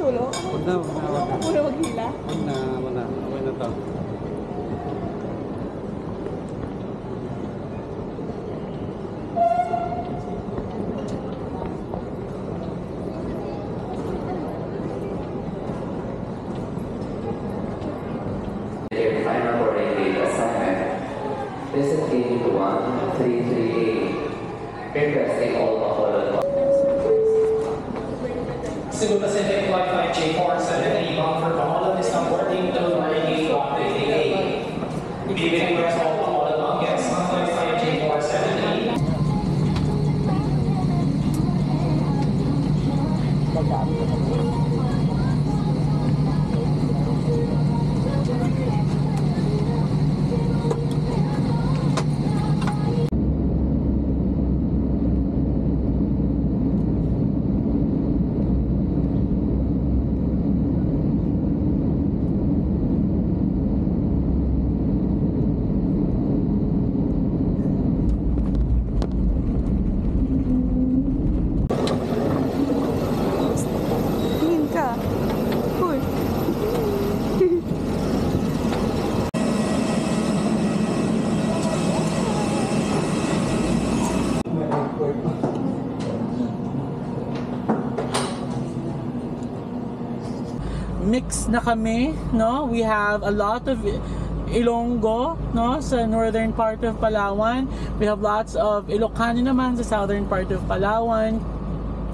tulo? Huwag na. Muna maghila? Wala. Okay na to. Final boarding gate assignment. This is 81338. Requesting all Bacolod. Cebu Pacific Flight 5J470 bound for Bacolod is now boarding to boarding gate block 338. We request all Bacolod bound guests on Flight 5J470. Tingin ka. Uy. Mix na kami, no? We have a lot of Ilonggo, no? Sa northern part of Palawan. We have lots of Ilocano naman sa southern part of Palawan.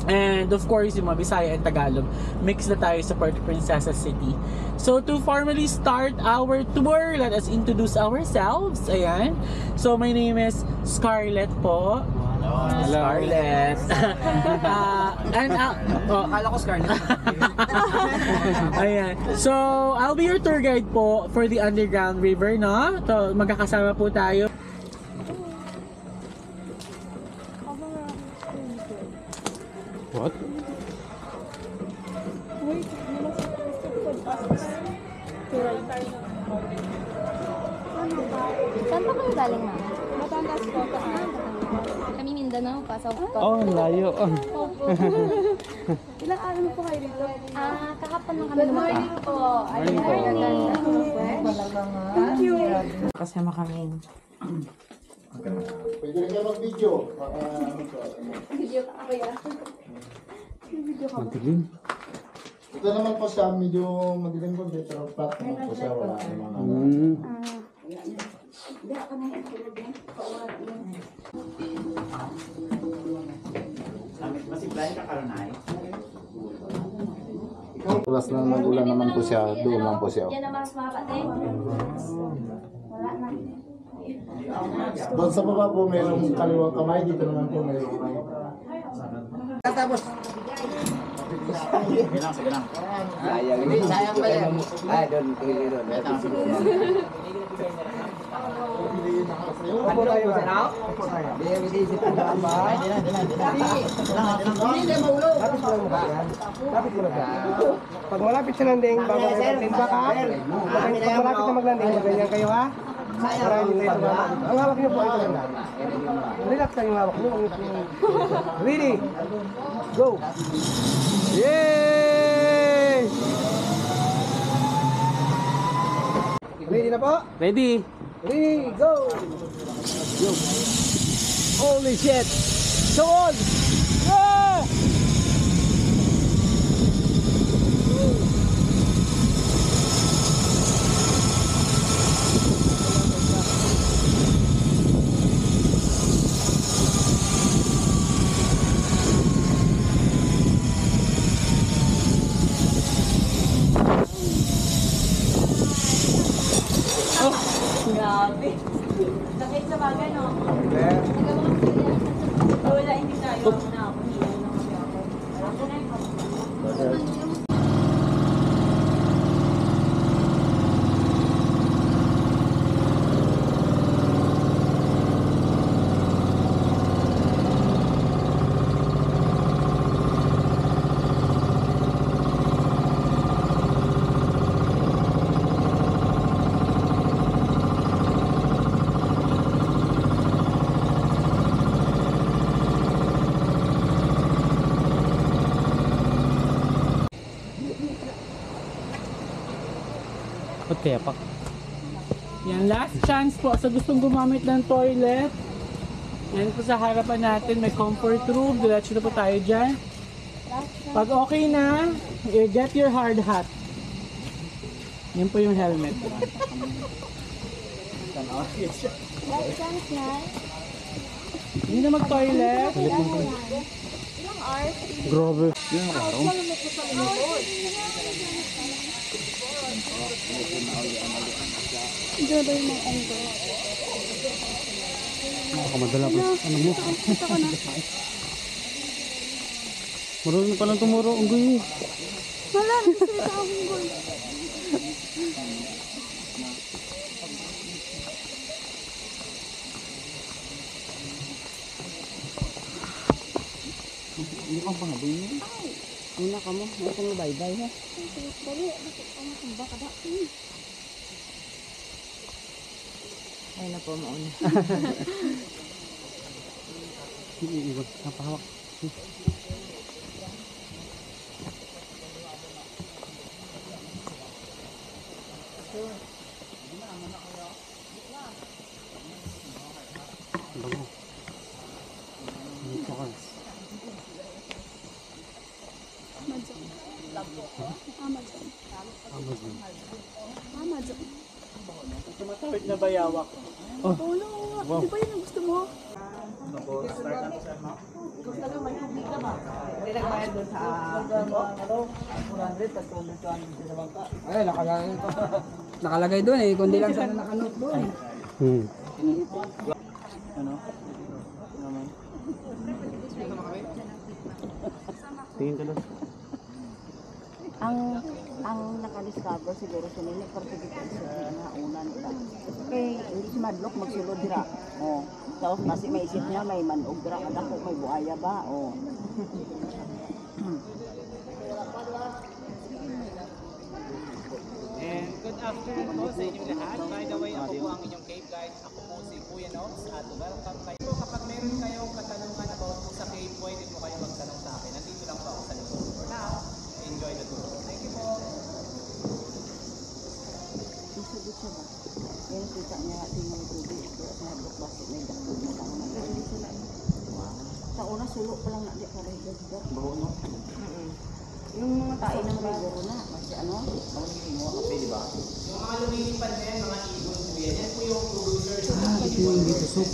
And of course, yung mga Bisaya and Tagalog. Mix na tayo sa Puerto Princesa City. So to formally start our tour, let us introduce ourselves. Ayan. So my name is Scarlett po. Scarlett. Akala ko Scarlett. Ayan. So, I'll be your tour guide po for the Underground River, no? So, magkakasama po tayo. What? Wait, Saan pa kayo galing, ma'am? Batangas po ka. Kami Mindanao, pasok po. Oh, layo. Ilang araw po kayo dito? Kahapon lang kami lumapa. po. Morning po. Thank you. Kasama kami. Pwede rin kayo mag-video. Video ka kaya. Matilim. Ito naman po siya, medyo madilim po dito. Pero flat naman po siya. Wala naman. Masiplayan ka karonay? Plus na nagulan naman po siya. Doon lang po siya. Yan na mas mapatay. Wala na. Doon sa baba po, mayroong kaliwang kamay. Dito naman po, mayroong kamay. Tapos. Sige lang. Sayang pa yan. Doon, pili doon. Ano tayo sa now? Hindi, isip ko na ba? Hindi, maulo. Lapit mo lang mo ba yan? Lapit mo lang ba? Pag malapit sa landing, bago kayo mag-landing ba ka? Pag malapit na mag-landing, ganyan kayo ha? Para hindi tayo tumama. Ang hawak niyo po ito lang. Relax lang yung hawak niyo. Ready? Go! Yay! Ready na po? Ready? Ready, go! Holy shit! So on! Ah! Grabe. Sakit sa bagay, no? Wala, hindi tayo. Ba't kaya pa? Yan, last chance po sa gustong gumamit ng toilet. Yan po sa harapan natin, may comfort room. Diretso na po tayo dyan. Pag okay na, get your hard hat. Yan po yung helmet. Right chance na. Hindi na mag-toilet. Ilang hours? Grabe. Diyan ba yung mga onggo? Nakamadala pa. Ano mo? Kita ko na. Marunong pa lang tumuro. Ang guyo. Wala, nagsalita ako onggo. Hindi ka pang habay mo. Una ka mo. May kong baybay ha. Dali, ang tumba ka da. Ay na po mauna. Iiwan. Napahawak. Bango. Dito ka. Amazon. Amazon. Amazon. Tumatawid na bayawak. Oh, no. Wow. Di ba yun ang gusto mo? Ay, nakalagay doon eh. Kundi lang sana nakanote doon. Tingin ka lang. Ang nakadiscover siguro sa nila particular sa mga una nila. Okay, hindi si Madlock magsulod dira. Oh. Tapos kasi may isip niya may manog dira kada ko may buhaya ba. Oh. And good afternoon po sa inyong lahat. By the way, ako po ang inyong cave guide. Ako po si Kuya Nobs at welcome kayo. Kapag meron kayong katanungan about po sa cave, pwede po kayo magtanong sa akin. Nandito lang po ako sa likod. For now, enjoy the tour. Thank you po. Isubot siya ba? Kaya nakita niya tingnan yung tubig. Kaya sa Madlock basi may dakot na lang. Nagpili sila. Sa una sulok pa lang na di para higad-higad. Baho no? Yung mga tayo ng rigoro na. Kasi ano? Yung mga lumilipad na yan, mga ibon po yan. Yan po yung producers na Yung dito soup.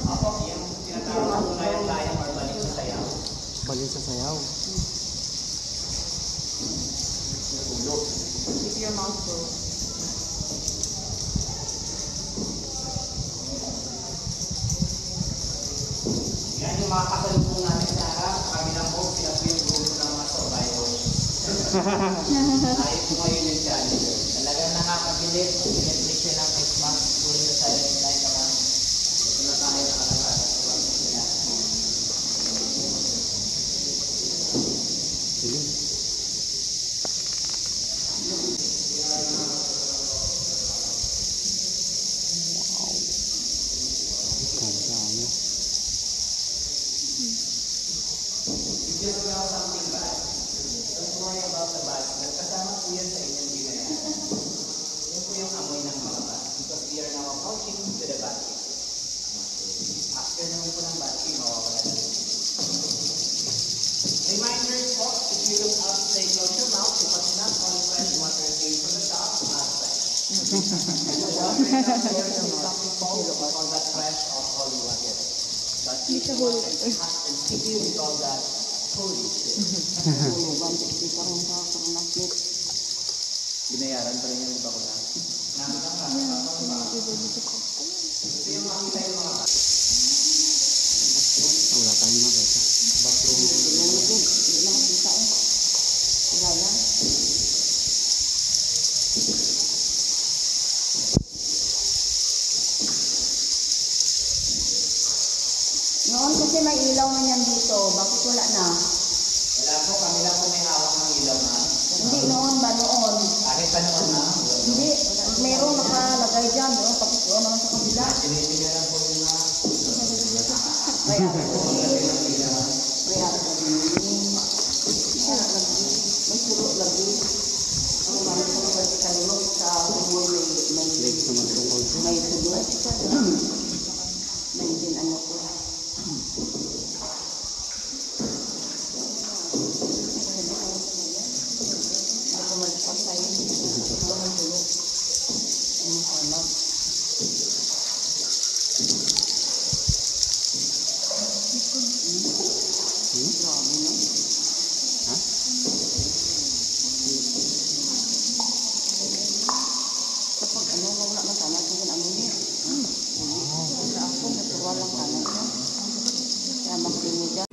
Ako, yung tinatawag ko layang-layang or balik sa sayaw. Balin sa sayaw. Keep your mouth full. Yan yung mga kasalubong natin sa harap. Kabilang po, sila po yung group ng mga survivors. Ayos po kayo yung challenger. Talagang nakakabilis. Pinag-click siya ng face mask. Tuloy sa silent night naman. Ito na tayo nakalagay. Just know something bad. Don't worry about the bad. Nagkasama po yan sa inyong ginaya. Yan po yung amoy ng mga bad. Because we are now approaching to the bad king. After naman po ng bad king, mawawala na rin. Reminders po, if you look up, say close your mouth because not all fresh water came from the top are fresh. And the water in our source is something cold, we call that fresh or holy water. But if the water is hot and sticky, we call that holy spirit. Binayaran pa rin yung iba ko na. Wala tayong makita. Noon kasi may ilaw na yan dito. Bakit wala na? Wala po, kami lang po may hawak ng ilaw na. Hindi noon ba noon? Kahit pa noon na. Hindi. Meron nakalagay dyan. Meron tapos doon naman sa kabila. Sinipin lang po yung mga Kaya. Kaya. May sulo lagi. Ang mga sa kalulog.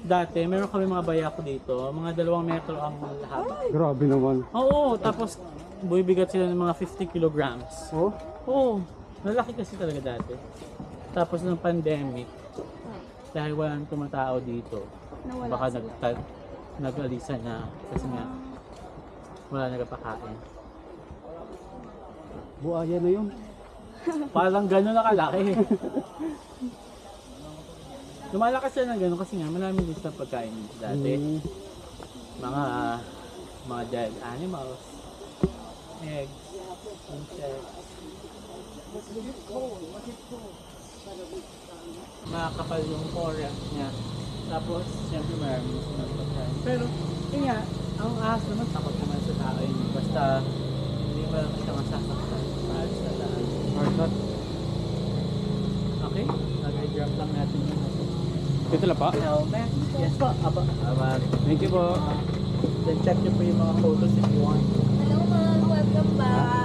dati, meron kami mga bayako dito. Mga 2 metro ang haba. Grabe naman. Oo, tapos bumibigat sila ng mga 50 kilograms. Oh? Oo, malaki kasi talaga dati. Tapos ng pandemic, dahil walang tumatao dito, Nawala baka sila. nag-alisa na kasi nga wala nagpapakain. Buaya na yun. Parang gano'n na kalaki. Lumalakas sila ng gano'n kasi nga maraming gusto ng pagkain dito dati. Mga dead animals, eggs, insects. Makakapal yung forest niya. Tapos, siyempre maraming gusto ng pagkain. Pero, yun nga, ang ahas naman takot naman sa tao yun. Basta, hindi mo lang siya masasaktan. Paalis na lang. Or not. Okay? Nag-drop lang natin yung Dito lang pa? helmet. Yes po. Aba. Thank you po. Then check nyo po yung mga photos if you want. Hello, ma'am. Welcome back.